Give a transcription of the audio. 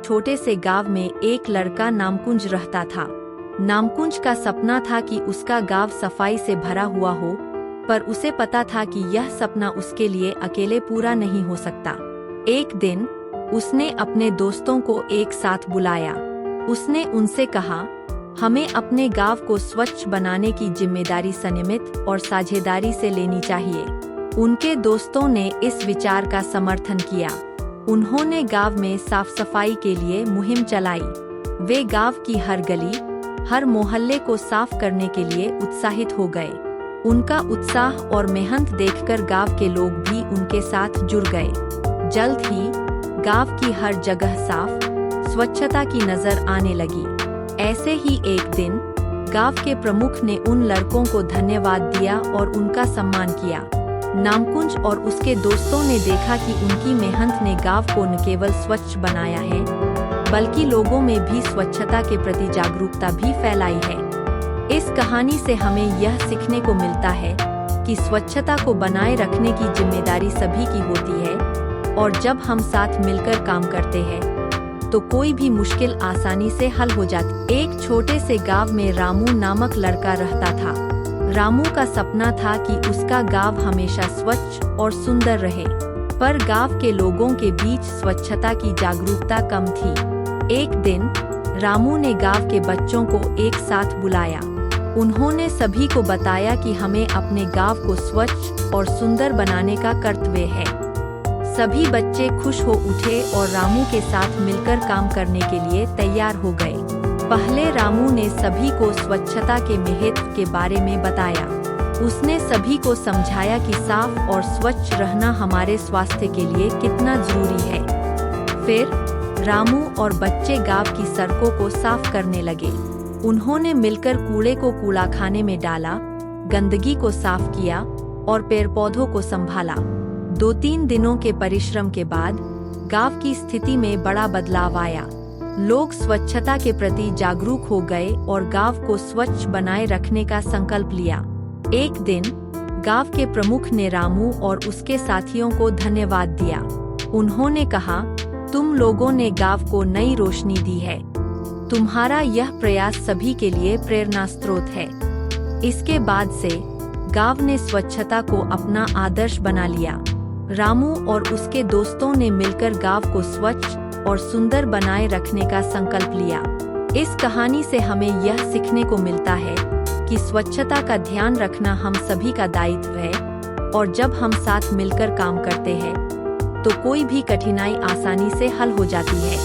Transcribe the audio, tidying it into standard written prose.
छोटे से गांव में एक लड़का नामकुंज रहता था। नामकुंज का सपना था कि उसका गांव सफाई से भरा हुआ हो, पर उसे पता था कि यह सपना उसके लिए अकेले पूरा नहीं हो सकता। एक दिन उसने अपने दोस्तों को एक साथ बुलाया। उसने उनसे कहा, हमें अपने गांव को स्वच्छ बनाने की जिम्मेदारी संयमित और साझेदारी से लेनी चाहिए। उनके दोस्तों ने इस विचार का समर्थन किया। उन्होंने गांव में साफ सफाई के लिए मुहिम चलाई। वे गांव की हर गली, हर मोहल्ले को साफ करने के लिए उत्साहित हो गए। उनका उत्साह और मेहनत देखकर गांव के लोग भी उनके साथ जुड़ गए। जल्द ही गांव की हर जगह साफ स्वच्छता की नजर आने लगी। ऐसे ही एक दिन गांव के प्रमुख ने उन लड़कों को धन्यवाद दिया और उनका सम्मान किया। नामकुंज और उसके दोस्तों ने देखा कि उनकी मेहनत ने गांव को न केवल स्वच्छ बनाया है, बल्कि लोगों में भी स्वच्छता के प्रति जागरूकता भी फैलाई है। इस कहानी से हमें यह सीखने को मिलता है कि स्वच्छता को बनाए रखने की जिम्मेदारी सभी की होती है, और जब हम साथ मिलकर काम करते हैं तो कोई भी मुश्किल आसानी से हल हो जाती। एक छोटे से गांव में रामू नामक लड़का रहता था। रामू का सपना था कि उसका गांव हमेशा स्वच्छ और सुंदर रहे, पर गांव के लोगों के बीच स्वच्छता की जागरूकता कम थी। एक दिन रामू ने गांव के बच्चों को एक साथ बुलाया। उन्होंने सभी को बताया कि हमें अपने गांव को स्वच्छ और सुंदर बनाने का कर्तव्य है। सभी बच्चे खुश हो उठे और रामू के साथ मिलकर काम करने के लिए तैयार हो गए। पहले रामू ने सभी को स्वच्छता के महत्व के बारे में बताया। उसने सभी को समझाया कि साफ और स्वच्छ रहना हमारे स्वास्थ्य के लिए कितना जरूरी है। फिर रामू और बच्चे गांव की सड़कों को साफ करने लगे। उन्होंने मिलकर कूड़े को कूड़ाखाने में डाला, गंदगी को साफ किया और पेड़ पौधों को संभाला। 2-3 दिनों के परिश्रम के बाद गांव की स्थिति में बड़ा बदलाव आया। लोग स्वच्छता के प्रति जागरूक हो गए और गांव को स्वच्छ बनाए रखने का संकल्प लिया। एक दिन गांव के प्रमुख ने रामू और उसके साथियों को धन्यवाद दिया। उन्होंने कहा, तुम लोगों ने गांव को नई रोशनी दी है। तुम्हारा यह प्रयास सभी के लिए प्रेरणा स्रोत है। इसके बाद से गांव ने स्वच्छता को अपना आदर्श बना लिया। रामू और उसके दोस्तों ने मिलकर गांव को स्वच्छ और सुंदर बनाए रखने का संकल्प लिया। इस कहानी से हमें यह सीखने को मिलता है कि स्वच्छता का ध्यान रखना हम सभी का दायित्व है, और जब हम साथ मिलकर काम करते हैं तो कोई भी कठिनाई आसानी से हल हो जाती है।